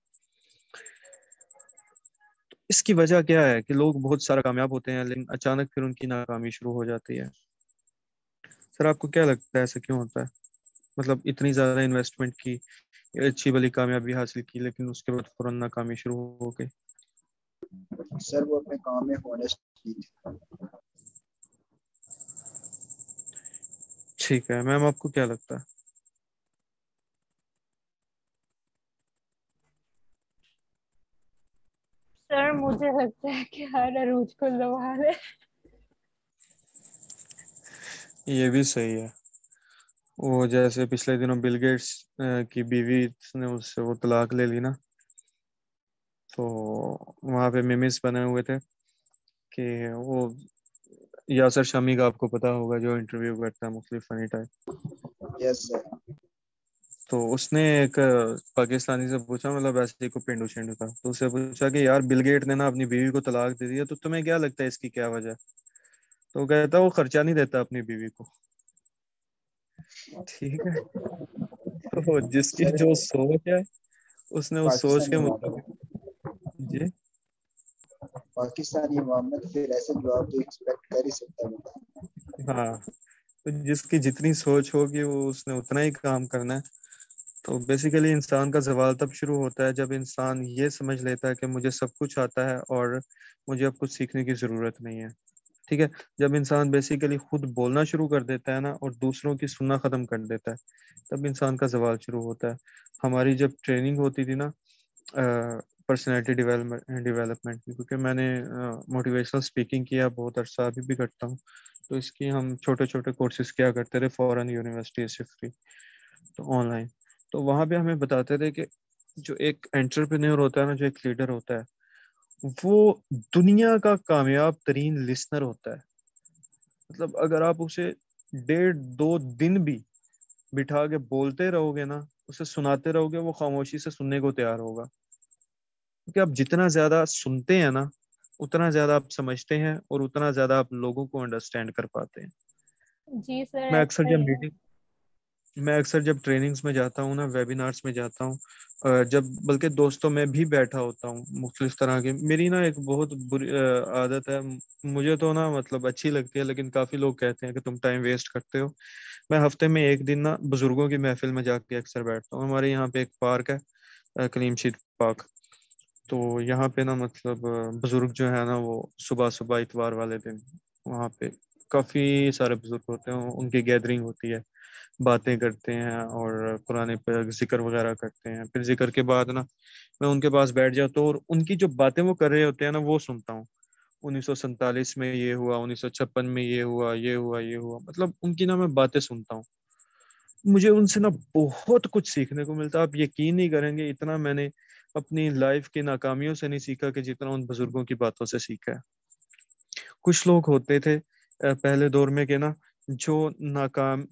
इसकी वजह क्या है कि लोग बहुत सारा कामयाब होते हैं लेकिन अचानक फिर उनकी नाकामी शुरू हो जाती है। सर आपको क्या लगता है ऐसा क्यों होता है? मतलब इतनी ज्यादा इन्वेस्टमेंट की, अच्छी भली कामयाबी हासिल की, लेकिन उसके बाद फौरन नाकामी शुरू हो गई। सर वो अपने काम में ऑनेस्ट नहीं थे। ठीक है मैम, आपको क्या लगता है? सर मुझे लगता है कि हर अरूज को सवाल है। ये भी सही है। वो जैसे पिछले दिनों बिल गेट्स की बीवी ने उससे वो तलाक ले ली ना, तो वहां पे मिमिस बने हुए थे कि वो यासर शामी का आपको पता होगा, जो इंटरव्यू करता है मुख्तलिफ फनी टाइप। Yes sir. तो उसने एक पाकिस्तानी से पूछा, मतलब ऐसे ही को पेंडू शेंडू था, तो उससे पूछा कि यार बिल गेट ने ना अपनी बीवी को तलाक दे दिया, तो तुम्हें क्या लगता है इसकी क्या वजह है? तो वो कहता वो खर्चा नहीं देता अपनी बीवी को। ठीक है। तो जिसकी सर जो सोच है उसने उस सोच पाकिस्तानी के अवाम मुताबिक। जी। पाकिस्तानी अवाम में तो फिर ऐसे जवाब तो एक्सपेक्ट कर ही सकता है। हाँ, तो जिसकी जितनी सोच होगी वो उसने उतना ही काम करना है। तो बेसिकली इंसान का जवाल तब शुरू होता है जब इंसान ये समझ लेता है कि मुझे सब कुछ आता है और मुझे अब कुछ सीखने की जरूरत नहीं है। ठीक है। जब इंसान बेसिकली खुद बोलना शुरू कर देता है ना और दूसरों की सुनना खत्म कर देता है, तब इंसान का जवाल शुरू होता है। हमारी जब ट्रेनिंग होती थी ना पर्सनैलिटी डेवलपमेंट की, क्योंकि मैंने मोटिवेशनल स्पीकिंग किया बहुत अरसा, अभी भी करता हूँ, तो इसकी हम छोटे छोटे कोर्सेज क्या करते थे फॉरेन यूनिवर्सिटी से फ्री, तो ऑनलाइन। तो वहाँ पे हमें बताते थे कि जो एक एंटरप्रेन्योर होता है ना, जो एक लीडर होता है, वो दुनिया का कामयाब तरीन लिसनर होता है। मतलब अगर आप उसे 1.5-2 दिन भी बिठा के बोलते रहोगे ना, उसे सुनाते रहोगे, वो खामोशी से सुनने को तैयार होगा। क्योंकि आप जितना ज्यादा सुनते हैं ना, उतना ज्यादा आप समझते हैं और उतना ज्यादा आप लोगों को अंडरस्टैंड कर पाते हैं। जी सर, मैं अक्सर ऐसा जब ही है। मीटिंग मैं अक्सर जब ट्रेनिंग्स में जाता हूँ ना, वेबिनार्स में जाता हूँ, जब बल्कि दोस्तों में भी बैठा होता हूँ मुख्तलिफ तरह के, मेरी ना एक बहुत बुरी आदत है। मुझे तो ना मतलब अच्छी लगती है, लेकिन काफी लोग कहते हैं कि तुम टाइम वेस्ट करते हो। मैं हफ्ते में एक दिन ना बुजुर्गों की महफिल में जाके अक्सर बैठता हूँ। हमारे यहाँ पे एक पार्क है, कलीम शीद पार्क। तो यहाँ पे ना मतलब बुजुर्ग जो है ना, वो सुबह सुबह इतवार वाले दिन वहाँ पे काफी सारे बुजुर्ग होते हैं, उनकी गैदरिंग होती है, बातें करते हैं और पुराने पे जिक्र वगैरह करते हैं। फिर जिक्र के बाद ना मैं उनके पास बैठ जाता हूँ और उनकी जो बातें वो कर रहे होते हैं ना, वो सुनता हूँ। 1947 में ये हुआ, 1956 में ये हुआ, ये हुआ, ये हुआ, मतलब उनकी ना मैं बातें सुनता हूँ। मुझे उनसे ना बहुत कुछ सीखने को मिलता है। आप यकीन नहीं करेंगे, इतना मैंने अपनी लाइफ की नाकामियों से नहीं सीखा कि जितना उन बुजुर्गों की बातों से सीखा है। कुछ लोग होते थे पहले दौर में के ना, जो नाकाम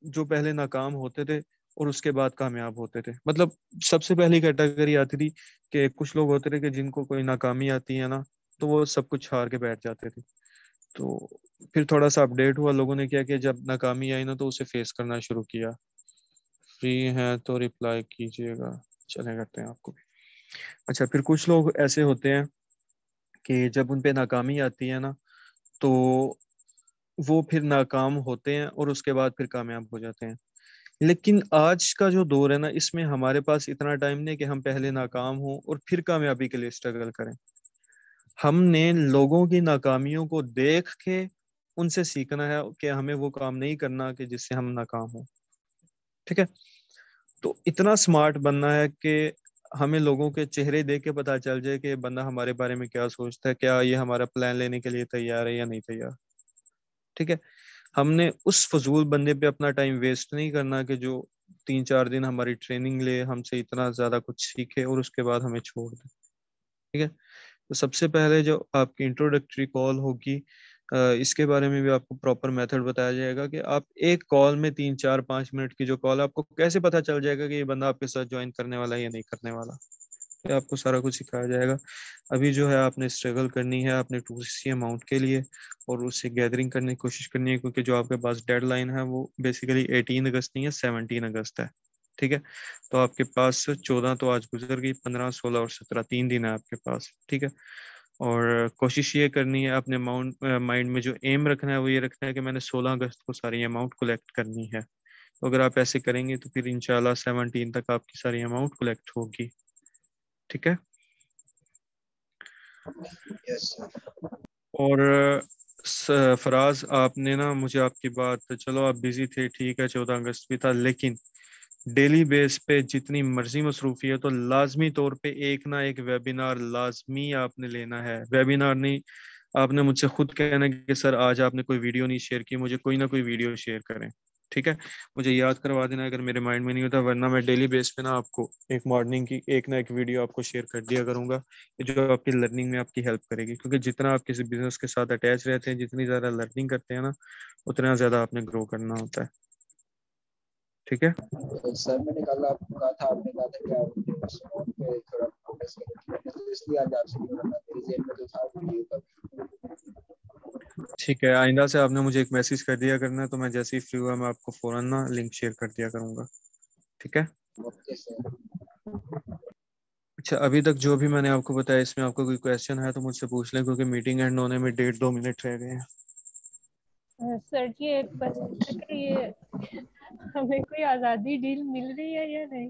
जो पहले नाकाम होते थे और उसके बाद कामयाब होते थे। मतलब सबसे पहली कैटेगरी आती थी कि कुछ लोग होते थे कि जिनको कोई नाकामी आती है ना, तो वो सब कुछ हार के बैठ जाते थे। तो फिर थोड़ा सा अपडेट हुआ, लोगों ने क्या किया, जब नाकामी आई ना तो उसे फेस करना शुरू किया। फ्री हैं तो रिप्लाई कीजिएगा, चले करते हैं आपको भी। अच्छा, फिर कुछ लोग ऐसे होते हैं कि जब उन पे नाकामी आती है ना, तो वो फिर नाकाम होते हैं और उसके बाद फिर कामयाब हो जाते हैं। लेकिन आज का जो दौर है ना, इसमें हमारे पास इतना टाइम नहीं कि हम पहले नाकाम हों और फिर कामयाबी के लिए स्ट्रगल करें। हमने लोगों की नाकामियों को देख के उनसे सीखना है कि हमें वो काम नहीं करना कि जिससे हम नाकाम हों। ठीक है। तो इतना स्मार्ट बनना है कि हमें लोगों के चेहरे देख के पता चल जाए कि बंदा हमारे बारे में क्या सोचता है, क्या ये हमारा प्लान लेने के लिए तैयार है या नहीं तैयार। ठीक है। हमने उस फजूल बंदे पे अपना टाइम वेस्ट नहीं करना कि जो 3-4 दिन हमारी ट्रेनिंग ले, हमसे इतना ज्यादा कुछ सीखे और उसके बाद हमें छोड़ दे। ठीक है। तो सबसे पहले जो आपकी इंट्रोडक्टरी कॉल होगी, इसके बारे में भी आपको प्रॉपर मेथड बताया जाएगा कि आप एक कॉल में 3-4-5 मिनट की जो कॉल, आपको कैसे पता चल जाएगा कि ये बंदा आपके साथ ज्वाइन करने वाला है या नहीं करने वाला। ये आपको सारा कुछ सिखाया जाएगा। अभी जो है आपने स्ट्रगल करनी है अपने 2CC अमाउंट के लिए और उससे गैदरिंग करने की कोशिश करनी है, क्योंकि जो आपके पास डेडलाइन है वो बेसिकली 18 अगस्त नहीं है, 17 अगस्त है। ठीक है। तो आपके पास 14 तो आज गुजर गई, 15, 16 और 17, 3 दिन है आपके पास। ठीक है। और कोशिश ये करनी है अपने अमाउंट माइंड में जो एम रखना है वो ये रखना है कि मैंने 16 अगस्त को सारी अमाउंट कलेक्ट करनी है। तो अगर आप ऐसे करेंगे तो फिर इंशाल्लाह 17 तक आपकी सारी अमाउंट कलेक्ट होगी। ठीक है। Yes sir. और फराज, आपने ना मुझे आपकी बात, चलो आप बिजी थे ठीक है, 14 अगस्त भी था, लेकिन डेली बेस पे जितनी मर्जी मसरूफियत तो लाजमी तौर पे एक ना एक वेबिनार लाजमी आपने लेना है। वेबिनार नहीं, आपने मुझसे खुद कहना है कि सर आज आपने कोई वीडियो नहीं शेयर की, मुझे कोई ना कोई वीडियो शेयर करें। ठीक है। मुझे याद करवा देना अगर मेरे माइंड में नहीं होता, वरना मैं डेली बेस पे ना आपको एक मॉर्निंग की एक ना एक वीडियो आपको शेयर कर दिया करूंगा, जो आपकी लर्निंग में आपकी हेल्प करेगी। क्योंकि जितना आप किसी बिजनेस के साथ अटैच रहते हैं, जितनी ज़्यादा लर्निंग करते हैं ना, उतना ज़्यादा आपने ग्रो करना होता है। ठीक है। सर मैंने कल आपको कहा था, आपने कहा था कि आप अपने सलून पे थोड़ा फोकस करें, मैंने तो इसलिए आज आपसे बोला था, मेरे जेल में तो था वीडियो का। ठीक है, आइंदा से आपने मुझे एक मैसेज कर दिया करना, तो मैं जैसे ही फ्री हुआ मैं आपको फौरन ना लिंक शेयर कर दिया करूंगा। ठीक है। Okay sir. अच्छा, अभी तक जो भी मैंने आपको बताया इसमें आपको कोई क्वेश्चन है तो मुझसे पूछ लें, क्योंकि मीटिंग एंड होने में 1.5-2 मिनट रह गए हैं। सर जी एक बस कि ये हमें कोई आज़ादी डील मिल रही है या नहीं?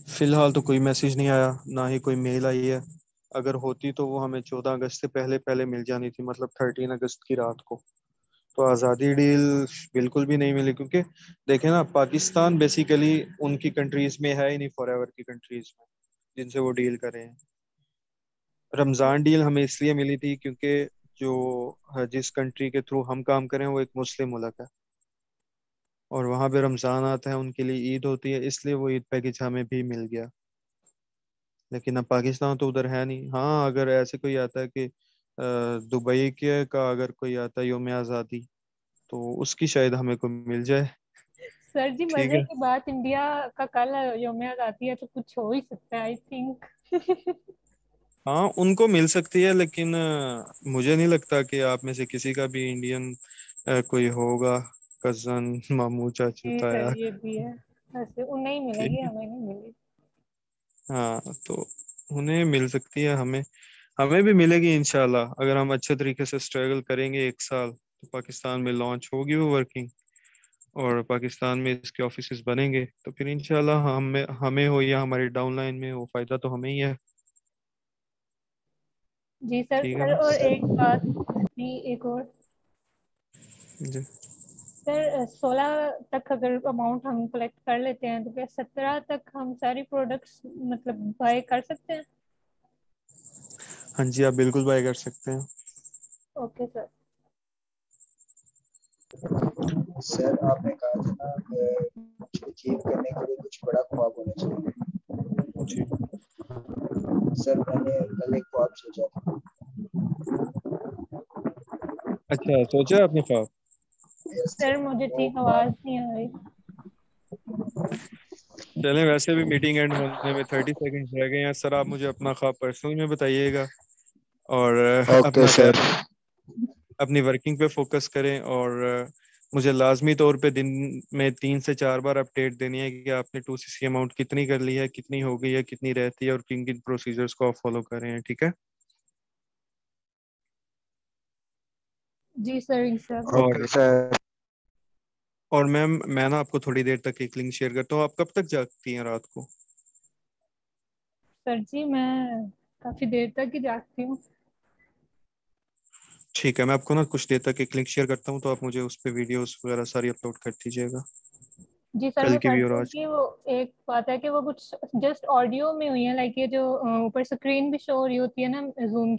फिलहाल तो कोई मैसेज नहीं आया, ना ही कोई मेल आई है। अगर होती तो वो हमें 14 अगस्त से पहले पहले मिल जानी थी, मतलब 13 अगस्त की रात को। तो आज़ादी डील बिल्कुल भी नहीं मिली, क्योंकि देखें ना, पाकिस्तान बेसिकली उनकी कंट्रीज में है ही नहीं, फॉरएवर की कंट्रीज में जिनसे वो डील करें। रमज़ान डील हमें इसलिए मिली थी क्योंकि जो जिस कंट्री के थ्रू हम काम करें वो एक मुस्लिम मुल्क है, और वहाँ पे रमज़ान आता है, उनके लिए ईद होती है, इसलिए वो ईद पैकेज हमें भी मिल गया। लेकिन अब पाकिस्तान तो उधर है नहीं। हाँ, अगर ऐसे कोई आता है कि दुबई के का अगर कोई आता है योम आज़ादी, तो उसकी शायद हमें को मिल जाए। सर जी ठीक मजे है। की बात, इंडिया का कल यौम आज़ादी है तो कुछ हो ही सकता है आई थिंक। हाँ, उनको मिल सकती है, लेकिन मुझे नहीं लगता कि आप में से किसी का भी इंडियन कोई होगा, कजन, मामू, चाचू, जी ताया। सर ये भी है, वैसे उन्हें ही ठीक मिलेगी है। हमें नहीं मिलेगी। हाँ, तो उन्हें मिल सकती है, हमें हमें भी मिलेगी इंशाल्लाह। अगर हम अच्छे तरीके से स्ट्रगल करेंगे 1 साल, तो पाकिस्तान में लॉन्च होगी वो वर्किंग, और पाकिस्तान में इसके ऑफिसेज बनेंगे, तो फिर इंशाल्लाह हमें हमें हो या हमारी डाउनलाइन में हो, फायदा तो हमें ही है। जी सर। ठीक है सर ना। और सर एक बात जी, एक और जी। सर, 16 तक अगर अमाउंट हम कलेक्ट कर लेते हैं तो क्या 17 तक हम सारी प्रोडक्ट्स मतलब बाय कर सकते हैं? हाँ जी, आप बिल्कुल बाय कर सकते हैं। Okay sir. सर आपने कहा था ना कुछ अचीव करने के लिए कुछ बड़ा ख्वाब होना चाहिए। जी। सर मैंने कल एक ख्वाब सोचा था। अच्छा, सोचा आपने ख्वाब? यस सर सर, मुझे वो ठीक आवाज ख्वाब नहीं आ रही। चलें, वैसे भी मीटिंग एंड होने में 30 सेकंड रह गए हैं सर। आप मुझे अपना ख्वाब पर्सनल में बताइएगा, और ओके अपना सर। अपनी वर्किंग पे फोकस करें, और मुझे लाजमी तौर पे दिन में 3 से 4 बार अपडेट देनी है कि आपने 2cc अमाउंट कितनी कर ली है, कितनी हो गई है, कितनी रहती है, और किन किन प्रोसीजर्स को आप फॉलो कर रहे हैं। ठीक है। जी सर इंशाल्लाह। ओके और सर। मैम, मैं ना आपको थोड़ी देर तक एक लिंक शेयर करता हूँ। आप कब तक जागती हैं रात को? सर जी मैं काफी देर तक ही जागती हूँ। ठीक है, मैं आपको ना कुछ देर तक एक लिंक शेयर करता हूँ, तो आप मुझे उस पर वीडियोस वगैरह सारी अपलोड कर दीजिएगा, जी सर कल मैं की भी और करती हूँ आज कि की। वो एक बात है कि वो कुछ जस्ट ऑडियो में हुई है, लाइक ये जो ऊपर स्क्रीन भी शो हो रही होती है ना जूम